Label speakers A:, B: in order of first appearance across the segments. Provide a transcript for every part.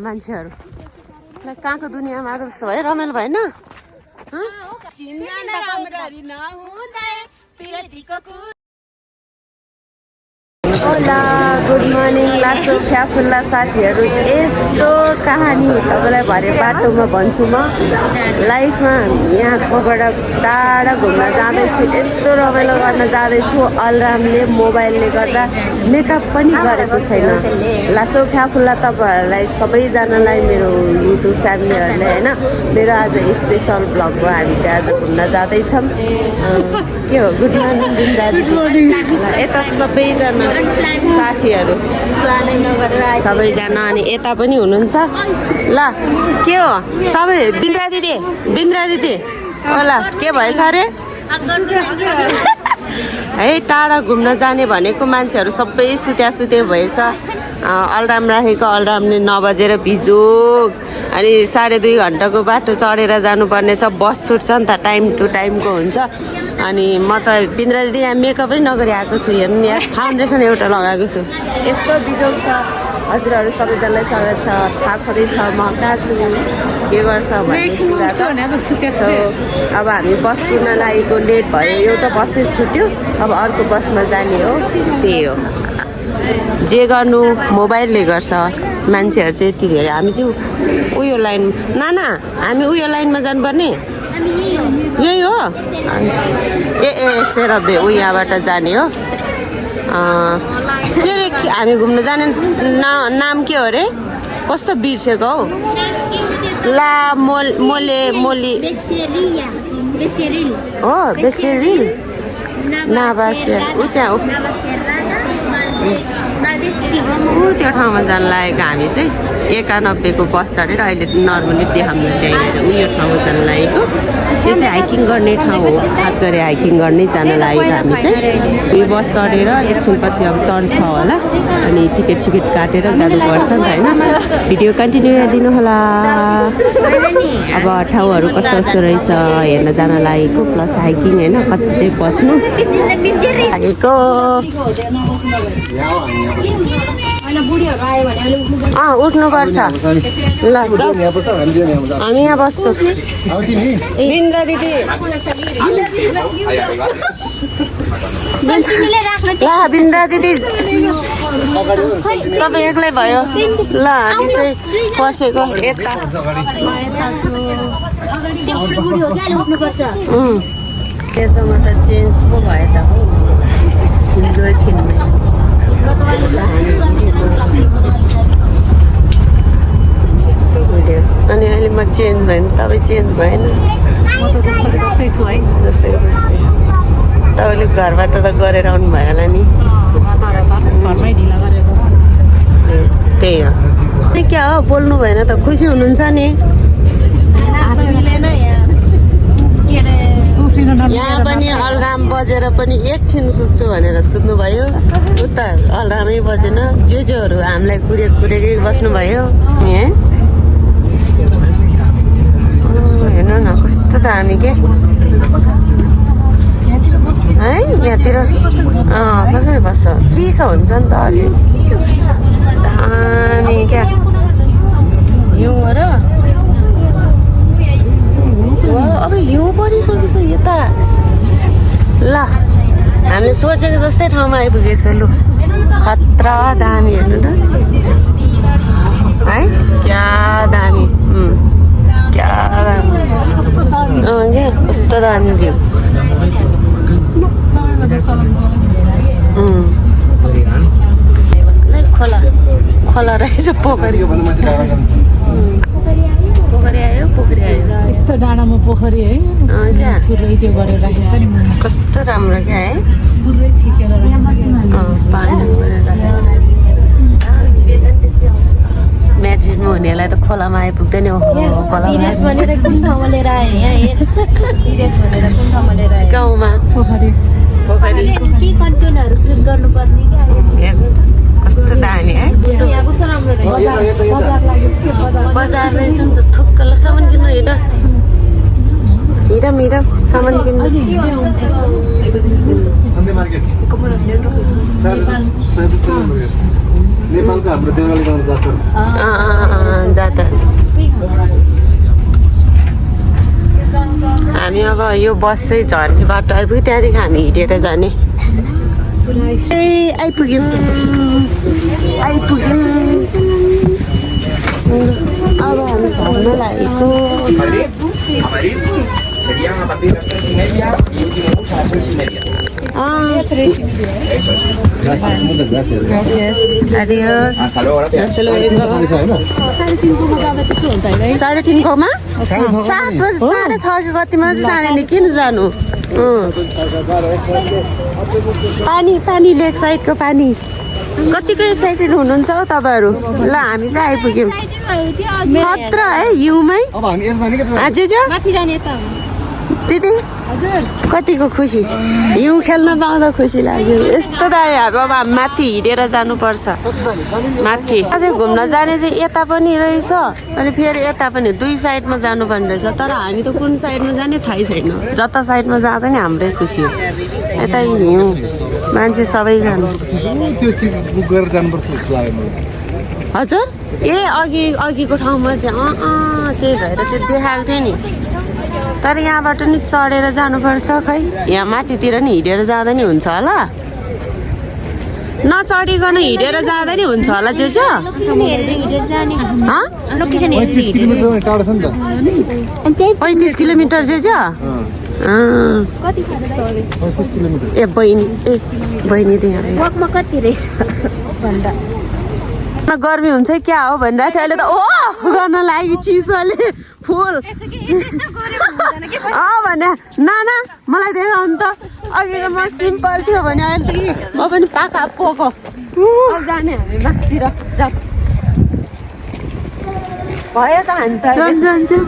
A: मान्छेहरू कहाँको दुनियाँमा आएको जस्तो भयो रमाइलो भएन होला गुड मर्निङ लासो फ्याफुल्ला साथीहरू यस्तो कहानी तपाईँलाई भरे बाटोमा भन्छु म लाइफमा यहाँकोबाट टाढा घुम्न जाँदैछु यस्तो रमाइलो गर्न जाँदैछु अलार्मले मोबाइलले गर्दा मेकअप पनि गरेको छैन लासो फ्याफुल्ला तपाईँहरूलाई सबैजनालाई मेरो युट्युब फ्यामिलीहरूले होइन मेरो आज स्पेसल भ्लग हो हामी चाहिँ आज घुम्न जाँदैछौँ के हो गुड मर्निङ दिन दाजु यता सबैजना साथीहरू सबैजना अनि यता पनि हुनुहुन्छ ल के हो सबै बिन्द्रा दिदी होला के भएछ अरे है टाढा घुम्न जाने भनेको मान्छेहरू सबै सुते भएछ अलार्म राखेको अलार्मले 9 बजेर बिजोग अनि 2.5 घन्टाको बाटो चढेर जानुपर्ने छ बस छुट्छ नि त टाइम टु टाइमको हुन्छ अनि म त बिन्द्रा दिदी यहाँ मेकअपै नगरी आएको छु हेर्नु नि यहाँ फाउन्डेसन एउटा लगाएको छु यस्तो बिजोग छ हजुरहरू सबैजनालाई स्वागत छ थाहा छँदैछ म कहाँ छु के गर्छ अब हामी बस कुर्न लागेको लेट भयो एउटा बस चाहिँ छुट्यो अब अर्को बसमा जाने हो त्यही हो जे गर्नु मोबाइलले गर्छ मान्छेहरू चाहिँ यति धेरै हामी चाहिँ उयो लाइन नाना हामी उयो लाइनमा जानुपर्ने यही हो ए 190 ऊ यहाँबाट जाने हो के अरे हामी घुम्न जाने नाम के हो अरे कस्तो बिर्सेको हौ ला मोली हो बेसेरिल नाबासेर ऊ त्यहाँ त्यो ठाउँमा जान लागेको हामी चाहिँ 91 को बस चढेर अहिले नर्मली देखाउनु त्यहीँनिर उयो ठाउँमा जान लागेको यो चाहिँ हाइकिङ गर्ने ठाउँ हो खास गरी हाइकिङ गर्नै जान लागेको हामी चाहिँ यो बस चढेर एकछिनपछि अब चढ्छ होला अनि टिकट काटेर जानुपर्छ नि त होइन भिडियो कन्टिन्यू गरिदिनु होला अब ठाउँहरू कस्तो कस्तो रहेछ हेर्न जान लागेको प्लस हाइकिङ होइन कति चाहिँ बस्नु लागेको उठ्नुपर्छ ल हामी यहाँ बस्छौँ बिन्द्रा दिदी ल बिन्द्रा दिदी तपाईँ एक्लै भयो ल हामी चाहिँ बसेको यता यतामा त चेन्ज पो भयो त हौ छिन्मै अनि अहिले म चेन्ज भयो तपाईँ चेन्ज भएन जस्तै तपाईँले घरबाट त गरेर आउनु भयो होला नि त्यही हो क्या हो बोल्नु भएन त खुसी हुनुहुन्छ नि यहाँ पनि अलार्म बजेर पनि एकछिन सुत्छु भनेर सुत्नुभयो उता अलार्मै बजेन जोहरू हामीलाई कुरेकै बस्नुभयो हेर्नु न कस्तो दामी के है यहाँतिर कसरी बस्छ चिसो हुन्छ नि त अलि दामी क्या हिउँ र अब हिउँ परिसकेछ यता ल हामीले सोचेको जस्तै ठाउँमा आइपुगेछ लु खतरा दामी हेर्नु त है क्या दामी क्या दामी क्या कस्तो दामी भ्यू खोला रहेछ पोखरी आयो
B: यस्तो डाँडामा पोखरी है पुरै त्यो गरेर राखेको छ नि
A: कस्तो राम्रो क्या है
B: पुरै छिकेर
A: पानी म्याड्रिडमा हुनेलाई त खोलामा आइपुग्दैन गाउँमा
B: पोखरी
A: कस्तो दामी है बजार रहेछ नि त थुक्कल सामान किन्नु हिँड सामान किन्नु
C: हाम्रो देउराली गाउँ जातर
A: जाता हामी अब यो बस चाहिँ झर्ने बाटो आइपुग्यो त्यहाँदेखि हामी हिँडेर जाने ए आइपुग्यौँ अब हामी झर्न लागेको
D: Serían a partir de las 3:30 y último bus a las 6:30.
A: Gracias. Adiós.
D: Hasta luego, gracias.
A: Hasta luego. 3:30 मा 7 बजी 6:30 कतिमा जाने नि किन जानु पानी लेक साइडको पानी कतिको एक्साइटेड हुनुहुन्छ हौ तपाईँहरू ल हामी चाहिँ आइपुग्यौँ खतरा है हिउँमै
C: अब हामी यता जाने के
A: अझै छ
B: माथि जाने त
A: दिदी कतिको खुसी हिउँ खेल्न पाउँदा खुसी लाग्यो यस्तो दामी अब हामी माथि हिँडेर जानुपर्छ माथि अझै घुम्न जाने चाहिँ यता पनि रहेछ अनि फेरि यता पनि दुई साइडमा जानुपर्ने रहेछ तर हामी त कुन साइडमा जाने थाहै छैन जता साइडमा जाँदा नि हाम्रै खुसी हो यता हिउँ मान्छे सबैजना
C: त्यो चिज बुक गरेर जानुपर्छ जस्तो लाग्यो मलाई
A: हजुर ए अघिको ठाउँमा चाहिँ त्यही भएर त्यो देखाएको थियो नि तर यहाँबाट नि चढेर जानुपर्छ खै यहाँ माथितिर नि हिँडेर जाँदा नि हुन्छ होला नचढिकन हिँडेर जाँदा नि हुन्छ होला जो
C: 35 किलोमिटर टाढो छ नि त
A: 35 किलोमिटर जो
C: 35 किलोमिटर
A: ए बहिनी त्यहाँ
B: कति रहेछ भन्दा
A: गर्मी हुन्छ क्या हो भनिरहेको थियो अहिले त ओ गर्न लागि चिसोले फुल भने नाना मलाई देख अन्त अघि त म सिम्पल थियो भने अहिले त म पनि पाका पोको जाने हामी माथितिर भयो त हामी त जान्थ्यौँ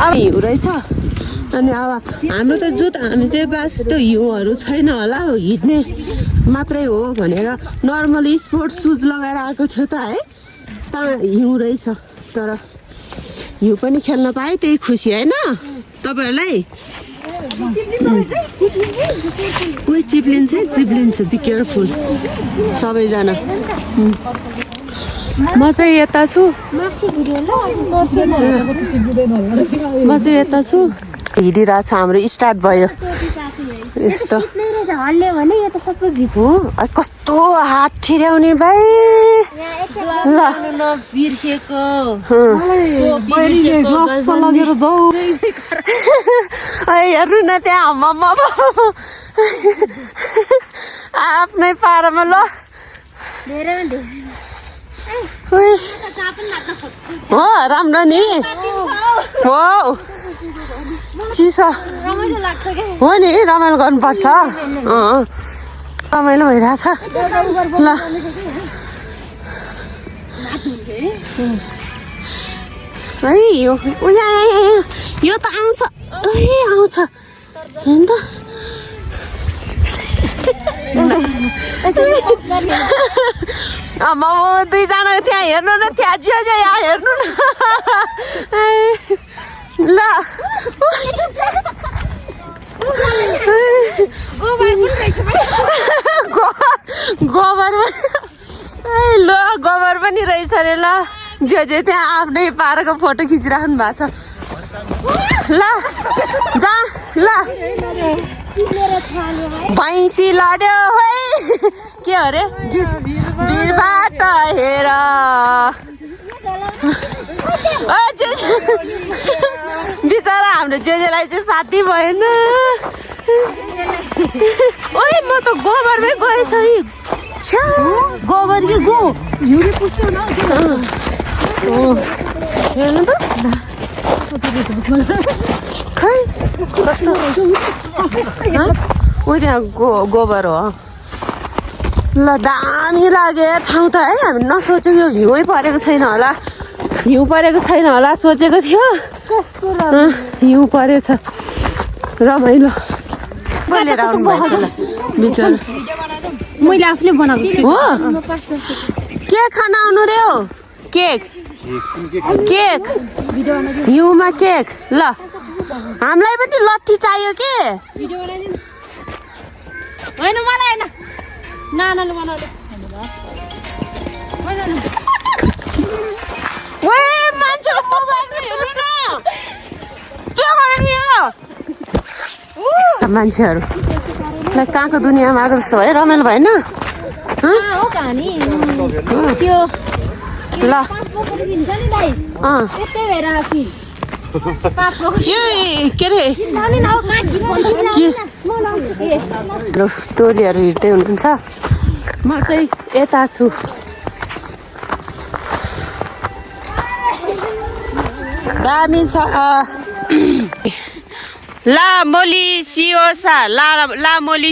A: अब हिउँ रहेछ अनि अब हाम्रो त जुत्ता हामी चाहिँ बास त्यो हिउँहरू छैन होला हिँड्ने मात्रै हो भनेर नर्मली स्पोर्ट्स सुज लगाएर आएको थियो त है हिउँ रहेछ तर हिउँ पनि खेल्न पाएँ त्यही खुसी होइन तपाईँहरूलाई कोही चिप्लिन्छ बी केयरफुल सबैजना
B: म चाहिँ यता छु
A: हिँडिरहेको छ हाम्रो स्टार्ट भयो यस्तो हो कस्तो हात ठिर्याउने भाइ ल
B: बिर्सेको
A: लगेर जाऊ हेर्नु न त्यहाँ आफ्नै पारामा ल हो राम्रो नि हो चिसो हो नि रमाइलो गर्नुपर्छ रमाइलो भइरहेछ ल है यो त आउँछ हेर्नु त अब दुईजना त्यहाँ हेर्नु न त्यहाँ जो यहाँ हेर्नु न ल गोबर ल गोबर पनि रहेछ अरे ल जो त्यहाँ आफ्नै पाराको फोटो खिचिराख्नु भएको छ ल जा ल भैँसी लड्यो है के अरे वीरबाट हेर बिचरा हाम्रो जेजेलाई चाहिँ साथी भएन ओइ म त गोबरमै गएछ छ्या गोबर कि गो हेर्नु त खै कस्तो ऊ त्यहाँ गोबर हो ल दामी लाग्यो ठाउँ त है हामी नसोचेको यो हिउँ परेको छैन होला सोचेको थियो हिउँ परेको छ रमाइलो बोलेर आउनु भएछ ल बिचरा
B: मैले आफूले बनाएको
A: हो केक खान आउनु रे हो केक हिउँमा केक ल हामीलाई पनि लट्ठी चाहियो के
B: होइन मलाई होइन
A: मान्छेको मोबाइलमा हेर्नु न के गर्यो मान्छेहरूलाई कहाँको दुनियाँमा आएको जस्तो भयो रमाइलो भएन ल के अरे टोलीहरू हिँड्दै हुनुहुन्छ म चाहिँ यता छु दामी छ लामोली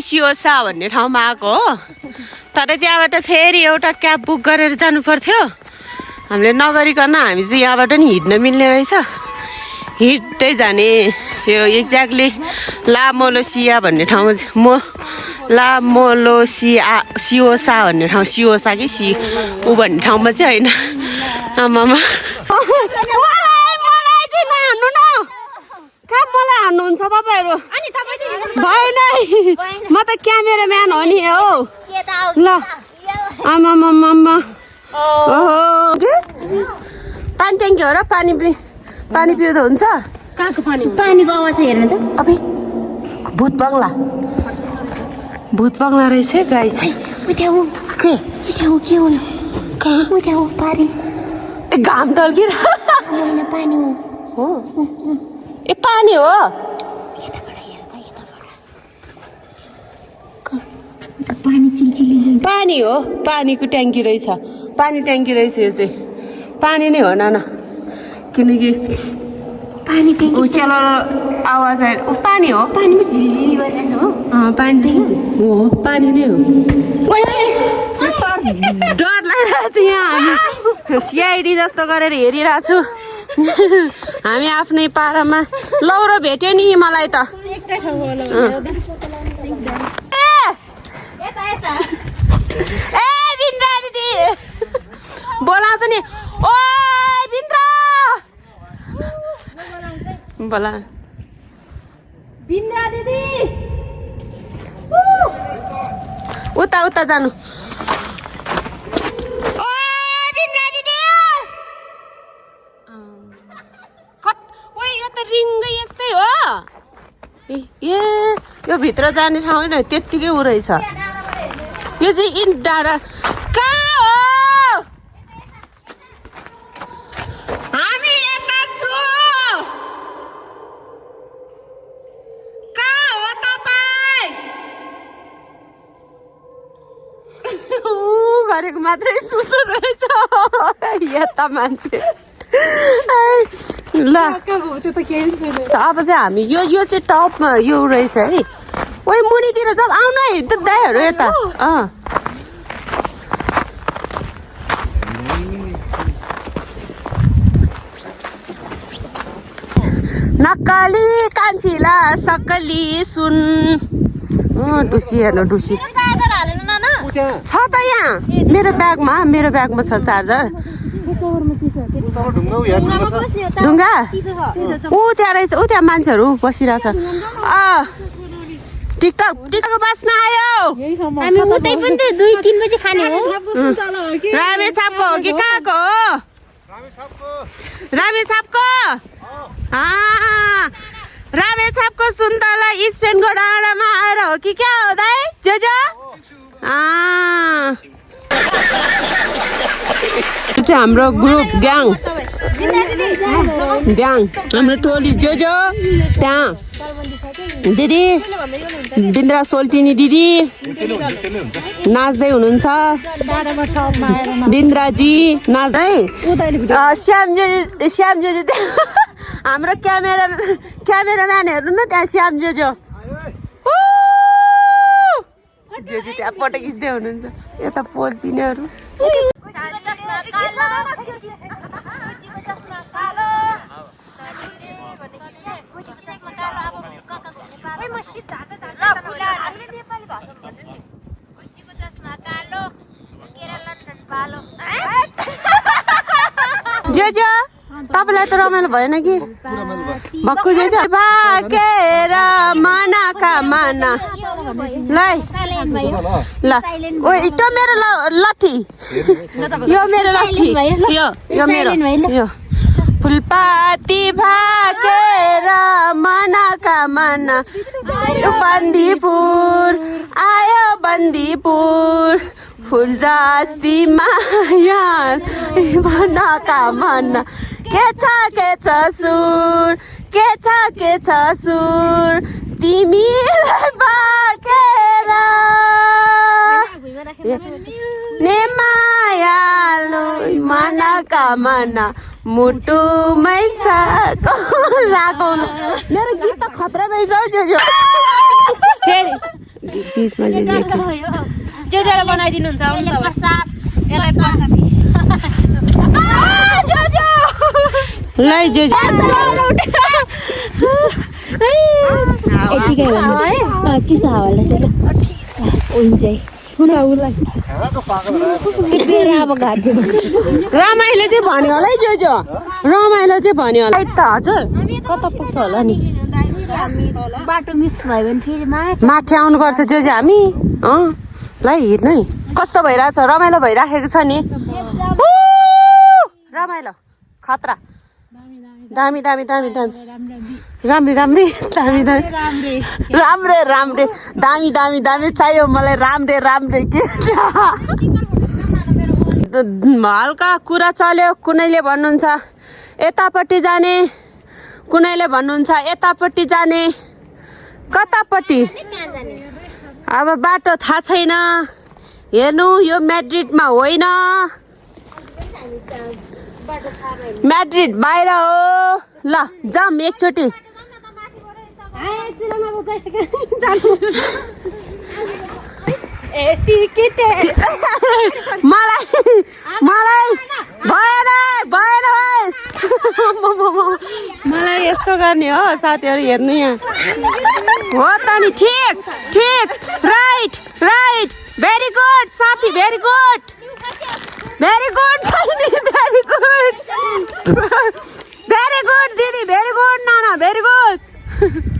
A: सियोसा भन्ने ठाउँमा आएको हो तर त्यहाँबाट फेरि एउटा क्याब बुक गरेर जानु पर्थ्यो हामीले नगरिकन हामी चाहिँ यहाँबाट नि हिँड्न मिल्ने रहेछ हिँड्दै जाने यो एक्ज्याक्टली लामोलोसिया भन्ने ठाउँमा सियोसा भन्ने ठाउँ सियोसा कि ऊ भन्ने ठाउँमा चाहिँ होइन आमामा मलाई हान्नुहुन्छ तपाईँहरू भएन म त क्यामेराम्यान हो नि हो ल आमामामा पानी ट्याङ्की हो र पानी पिउँदा हुन्छ
E: कहाँको पानीको आवाज हेर्नु त
A: अबे भूत बङ्गला रहेछ गाई चाहिँ
E: के हो कहाँ पानी
A: घाम ढल्किर
E: पानी
A: हो ए पानी हो
E: पानी चिलचिली
A: पानी हो पानीको ट्याङ्की रहेछ पानी ट्याङ्की रहेछ यो चाहिँ पानी नै हो नाना किनकि
E: पानी ट्याङ्की
A: उच्यालो आवाज आएर पानी हो
E: पानीमा झिलिली गरिरहेछ हो
A: पानी हो पानी नै हो डर लागिरहेको छ यहाँ हामी सिआइडी जस्तो गरेर हेरिरहेको छु हामी आफ्नै पारामा लौरो भेट्यो नि मलाई त ए बिन्द्रा दिदी बोलाउँछ नि ओ बिन्द्रा बोला
E: बिन्द्रा दिदी
A: उता जानु ए यो भित्र जाने ठाउँ होइन त्यत्तिकै उ रहेछ यो चाहिँ इन डाँडा कहाँ हो हामी यता छु कहाँ हो तपाईँ गरेको मात्रै सुन्नु रहेछ यता मान्छे ल अब चाहिँ हामी यो चाहिँ टपमा यो रहेछ है ओइ मुनितिर जाऊ आउनु है त्यो दाइहरू यता नक्कली कान्छीला सक्कली सुन ढुसी हेर्नु ढुसी छ त यहाँ मेरो ब्यागमा छ चार्जर ढुङ्गा ऊ त्यहाँ रहेछ ऊ त्यहाँ मान्छेहरू बसिरहेछ टिकटक बाँच्न आयो
E: हामी उतै पनि त 2-3 बजे खाने हो
A: रामेछापको हो कि कहाँको हो रामेछापको रामेछापको सुन्तला स्पेनको डाँडामा आएर हो कि क्या हो दाइ जो यो चाहिँ हाम्रो ग्रुप ग्याङ हाम्रो टोली जो त्यहाँ दिदी बिन्द्रा सोल्टिनी दिदी नाच्दै हुनुहुन्छ बिन्द्राजी नाच्दै श्यामजी हाम्रो क्यामेराम्यान हेर्नु न त्यहाँ श्यामजी जो त्यहाँ फोटो खिच्दै हुनुहुन्छ यता पोज दिनेहरू जे तपाईँलाई त रमाइलो भएन कि भक्कु जे भागेर मनाका मना ल ल ओ त्यो मेरो लाठी यो मेरो लाठी यो मेरो यो फुलपाती भाकेर मनाका मना बन्दीपुर आयो बन्दीपुर फुल जस्ती माया मनाका मना के छ सुर के छ सुर तिमीलाई बाकेर ने मायालु मनाका मना मुटुमै साको रागाउनु मेरो गीत त खतरा रहेछ जो फेरि बीचमा
E: त्यो जरा बनाइदिनुहुन्छ
A: लै जो
E: चिसो हावालाई चाहिँ हुन्छ
A: रमाइलो चाहिँ भन्यो होला है जो रमाइलो चाहिँ भन्यो होला है त हजुर कता पुग्छ होला नि
E: बाटो मिक्स भयो भने फेरि
A: माथि आउनुपर्छ जो हामी ल हिँड्नु है कस्तो भइरहेछ रमाइलो भइराखेको छ नि रमाइलो खतरा दामी दामी दामी दामी राम्री राम्री दामी दामी राम्रे राम्रे दामी दामी दामी चाहियो मलाई राम्रे राम्रे के हल्का कुरा चल्यो कुनैले भन्नुहुन्छ यतापट्टि जाने कुनैले भन्नुहुन्छ यतापट्टि जाने कतापट्टि अब बाटो थाहा छैन हेर्नु यो म्याड्रिडमा होइन म्याड्रिड बाहिर हो ल जाऊँ एकचोटि मलाई मलाई भएन भएन मलाई यस्तो गर्ने हो साथीहरू हेर्नु यहाँ हो त नि ठिक ठिक राइट राइट भेरी गुड साथी very good very good very good very good दिदी भेरी गुड नाना भेरी गुड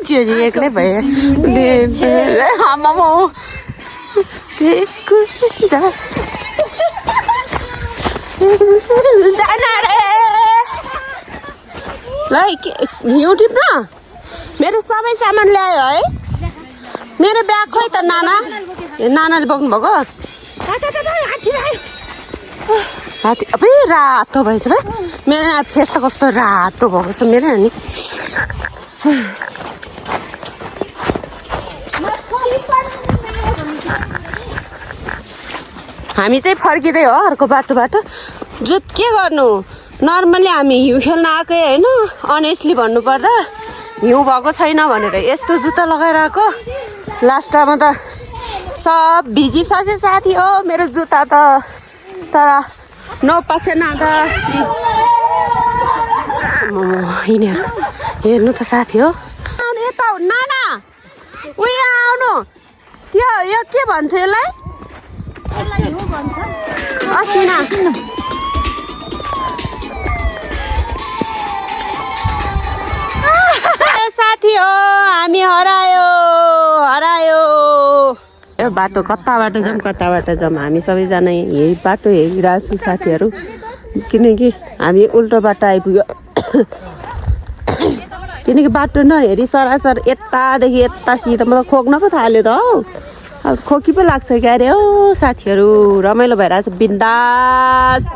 A: जो एक्लै भयो ल हिउँ टिप्न मेरो सबै सामान ल्यायो है मेरो ब्याग खोइ त नाना नानाले बोक्नु भएको हात्ती अबै रातो भएछ भाइ मेरो फेस त कस्तो रातो भएको छ मेरो नि हामी चाहिँ फर्किँदै हो अर्को बाटोबाट जुत के गर्नु नर्मली हामी हिउँ खेल्न आएकै होइन अनेस्टली भन्नुपर्दा हिउँ भएको छैन भनेर यस्तो जुत्ता लगाएर आएको लास्टमा त सब भिजिसक्यो साथी हो मेरो जुत्ता त तर नपसेन त यिनीहरू हेर्नु त साथी हो आउनु यता हो नाना उयो आउनु त्यो यो के भन्छ यसलाई असिना साथी हो हामी हरायो यो बाटो कताबाट जाऊँ हामी सबैजना यही बाटो हेरिरहेको छु साथीहरू किनकि हामी उल्टो बाटो आइपुग्यो किनकि बाटो नहेरी सरासर यतादेखि यतासित म त खोक्न पो थाल्यो त हौ अब खोकी पो लाग्छ क्या अरे हो साथीहरू रमाइलो भइरहेछ बिन्दास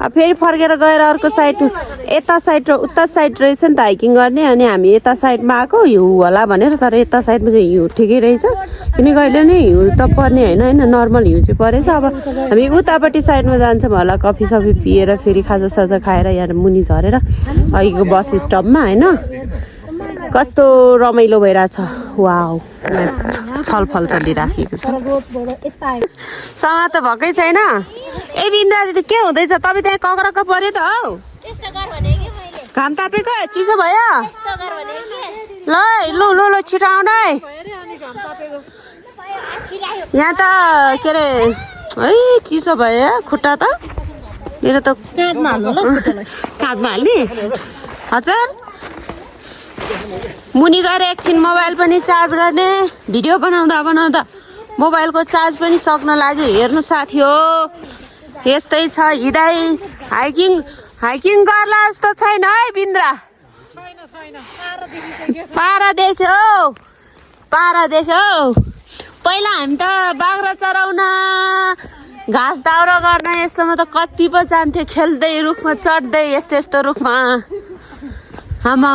A: अब फेरि फर्केर गएर अर्को साइड यता साइड र उता साइड रहेछ नि त हाइकिङ गर्ने अनि हामी यता साइडमा आएको हिउँ होला भनेर तर यता साइडमा चाहिँ हिउँ ठिकै रहेछ किनकि अहिले नै हिउँ त पर्ने होइन नर्मल हिउँ चाहिँ परेछ अब हामी उतापट्टि साइडमा जान्छौँ होला कफी सफी पिएर फेरि खाजासाजा खाएर यहाँ मुनि झरेर अहिलेको बस स्टपमा होइन कस्तो रमाइलो भइरहेछ वाउ छलफल चलिराखेको छ समात भएकै छैन ए बिन्द्रा दिदी के हुँदैछ तपाईँ त्यहाँ कक्रक्क पर्यो त हौ घाम तापेको चिसो भयो ल लु लु लु छिटो आउनु है यहाँ त के अरे है चिसो भयो खुट्टा त मेरो त काँधमा हाल्ने हजुर मुनि गएर एकछिन मोबाइल पनि चार्ज गर्ने भिडियो बनाउँदा मोबाइलको चार्ज पनि सक्न लाग्यो हेर्नु साथी हो यस्तै छ हिँडाइ हाइकिङ गर्ला जस्तो छैन है बिन्द्रा पारा देख्यो पहिला हामी त बाख्रा चराउन घाँस दाउरा गर्न यस्तोमा त कति पो जान्थ्यो खेल्दै रुखमा चढ्दै यस्तो रुखमा आमा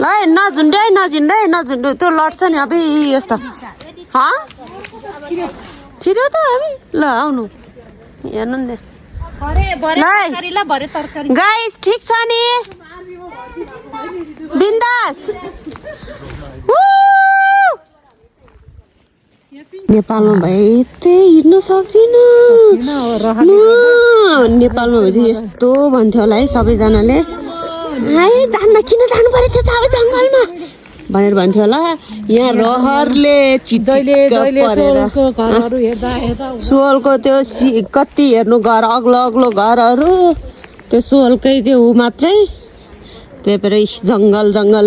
A: ल नझुन्डे त्यो लड्छ नि अब यस्तो छिटो त हामी ल आउनु हेर्नु नि गाइस ठिक छ नि बिन्दास नेपालमा भए त्यही हिँड्न सक्दिनँ नेपालमा भए चाहिँ यस्तो भन्थ्यो होला है सबैजनाले जान्न किन जानु पऱ्यो त्यो चाबै जङ्गलमा भनेर भन्थ्यो होला यहाँ रहरले सोलको त्यो कति हेर्नु घर अग्लो घरहरू त्यो सोलकै त्यो मात्रै त्यही भएर जङ्गल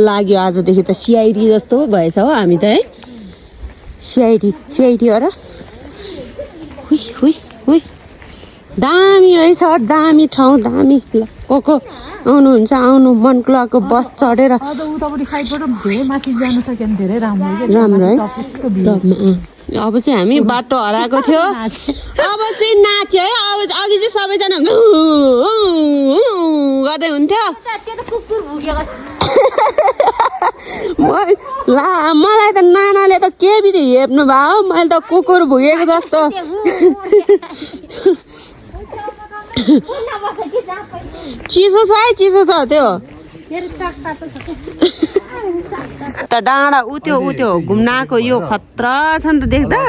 A: लाग्यो आजदेखि त सिआइडी जस्तो भएछ हो हामी त है सिआइडी हो र दामी रहेछ दामी ठाउँ दामी को आउनुहुन्छ आउनु मनकुलाको बस चढेर राम्रो है अब चाहिँ हामी बाटो हराएको थियो अब चाहिँ नाच्यो है अब अघि चाहिँ सबैजना गर्दै हुन्थ्यो मलाई त नानाले त के बिधि हेप्नु भयो मैले त कुकुर भुगेको जस्तो चिसो छ है चिसो छ त्यो त डाँडा उ त्यो घुम्न आएको यो खतरा छ नि त देख्दा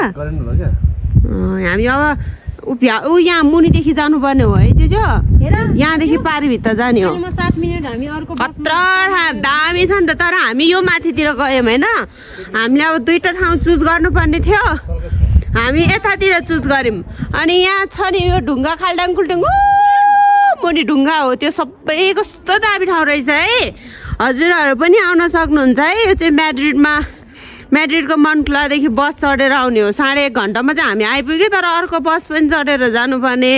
A: हामी अब यहाँ मुनिदेखि जानुपर्ने हो है चाहिँ यहाँदेखि पारिभित्र जाने हो 7 मिनट हामी अर्को खतरा दामी छ नि त तर हामी यो माथितिर गयौँ होइन हामीले अब दुईटा ठाउँ चुज गर्नुपर्ने थियो हामी यतातिर चुज गऱ्यौँ अनि यहाँ छ नि यो ढुङ्गा खाल्डाङ खुल्टाङ मुनि ढुङ्गा हो त्यो सबै कस्तो दामी ठाउँ रहेछ है हजुरहरू पनि आउन सक्नुहुन्छ है यो चाहिँ म्याड्रिडको मनकुलादेखि बस चढेर आउने हो 1.5 घन्टामा चाहिँ हामी आइपुग्यो तर अर्को बस पनि चढेर जानुपर्ने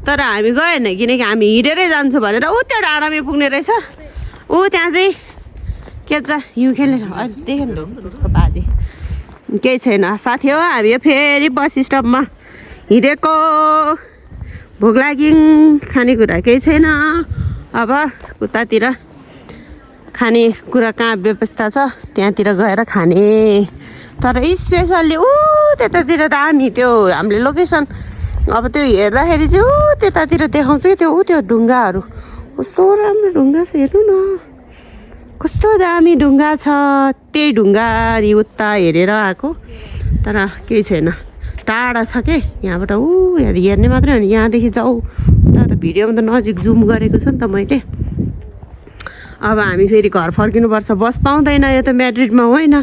A: तर हामी गएन किनकि हामी हिँडेरै जान्छौँ भनेर ऊ त्यो डाँडामै पुग्ने रहेछ ऊ त्यहाँ चाहिँ के छ हिउँ खेल्ने देखेन उसको बाजे केही छैन साथी हो हामी फेरि बस स्टपमा हिँडेको भोक लाग्यो खानेकुरा केही छैन अब उतातिर खानेकुरा कहाँ व्यवस्था छ त्यहाँतिर गएर खाने तर स्पेसल्ली त्यतातिर त हामी त्यो हामीले लोकेसन अब त्यो हेर्दाखेरि चाहिँ त्यतातिर देखाउँछ कि त्यो ढुङ्गाहरू कस्तो राम्रो ढुङ्गा छ हेर्नु न कस्तो दामी ढुङ्गा छ त्यही ढुङ्गा अनि उता हेरेर आएको तर केही छैन टाढा छ के यहाँबाट हेर्ने मात्रै हो नि यहाँदेखि जाऊ उता त भिडियोमा त नजिक जुम गरेको छु नि त मैले अब हामी फेरि घर फर्किनुपर्छ बस पाउँदैन यो त म्याड्रिडमा होइन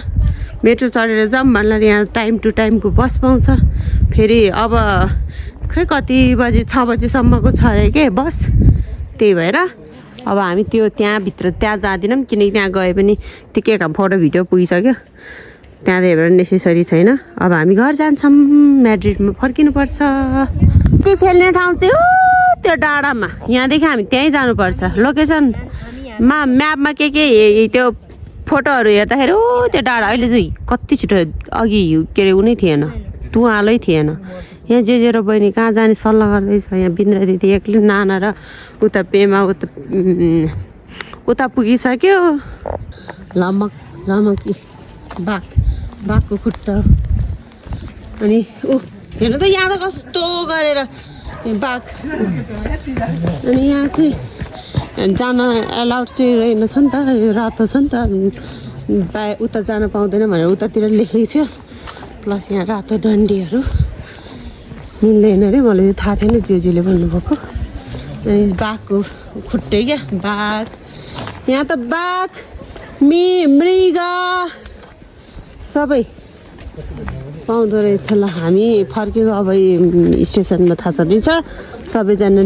A: मेट्रो चढेर जाऊँ भन्नाले यहाँ टाइम टु टाइमको बस पाउँछ फेरि अब खै कति बजे 6 बजेसम्मको छ अरे के बस त्यही भएर अब हामी त्यहाँ जाँदैनौँ किनकि त्यहाँ गए पनि त्यो के काम फोटो भिडियो पुगिसक्यो त्यहाँ त्यही भएर नेसेसरी छैन अब हामी घर जान्छौँ म्याड्रिडमा फर्किनुपर्छ त्यो खेल्ने ठाउँ चाहिँ त्यो डाँडामा यहाँदेखि हामी त्यहीँ जानुपर्छ लोकेसनमा म्यापमा के त्यो फोटोहरू हेर्दाखेरि त्यो डाँडा अहिले चाहिँ कति छिटो अघि के अरे उनी थिएन तुवालै थिएन यहाँ जे र बहिनी कहाँ जाने सल्लाह गर्दैछ यहाँ बिन्द्रा दिदी एक्लै नाना र उता पेमा उता पुगिसक्यो लमकी बाघको खुट्टा अनि हेर्नु त यहाँ त कस्तो गरेर बाघ अनि यहाँ चाहिँ जान एलाउड चाहिँ रहेनछ नि त रातो छ नि त उता जान पाउँदैन भनेर उतातिर लेखेको थियो प्लस यहाँ रातो डन्डीहरू मिल्दैन अरे मलाई थाहा थिएन ज्यूले भन्नुभएको बाघको खुट्टै क्या बाघ यहाँ त बाघ मृग सबै पाउँदो रहेछ ल हामी फर्केको अब स्टेसनमा थाहा छँदैछ सबैजना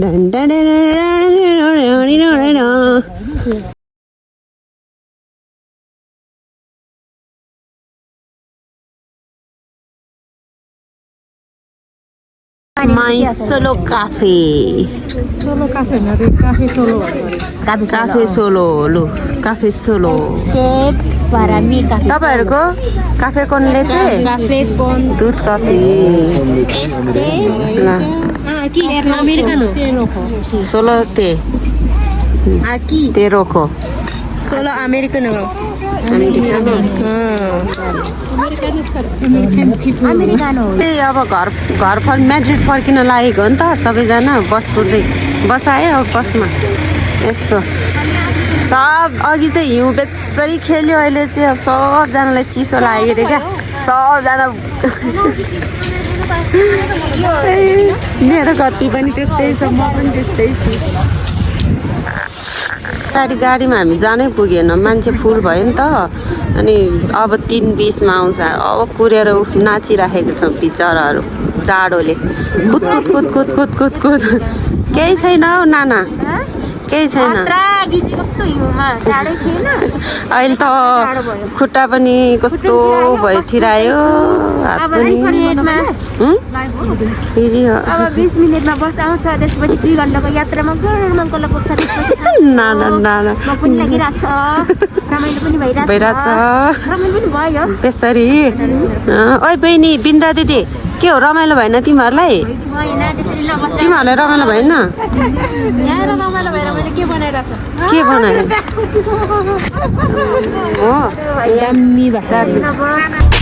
A: my solo cafe
B: solo cafe होइन रे काफे सोलो भन्छ
A: काफे सोलो लु काफे सोलो तपाईँहरूको काफे कोनले चाहिँ दुध coffee
E: Americano.
A: Solo
E: Aquí.
A: तेरोको
E: Solo americano. Americano.
A: त्यही अब घर म्याड्रिड फर्किन लागेको हो नि त सबैजना बस कुद्दै बस आयो अब बसमा यस्तो सब अघि चाहिँ हिउँ बेच्चरी खेल्यो अहिले चाहिँ अब सबजनालाई चिसो लाग्यो अरे क्या सबजना मेरो गति पनि त्यस्तै छ म पनि त्यस्तै छु गाडीमा हामी जानै पुगेन मान्छे फुल भयो नि त अनि अब 3:20 मा आउँछ अब कुरेर नाचिराखेको छ बिचराहरू जाडोले कुद कुद कुद कुद कुद कुद कुद केही छैन हौ नाना केही छैन अहिले त खुट्टा पनि कस्तो भयो ठिरायो हात पनि फेरि
E: अब 20 मिनेटमा बस आउँछ त्यसपछि 2 घण्टाको यात्रामा मङ्गला पुग्छ
A: नाना नाना
E: म पनि लागिरहेछ रमाइलो पनि भइरहेछ रमाइलो पनि भयो
A: त्यसरी ओइ बहिनी बिन्द्रा दिदी के हो रमाइलो भएन तिमीहरूलाई तिमीहरूलाई रमाइलो भएन
E: यहाँ रमाइलो भएर मैले के बनाइरहेछ
A: के बनायो हो
E: यम्मी भयो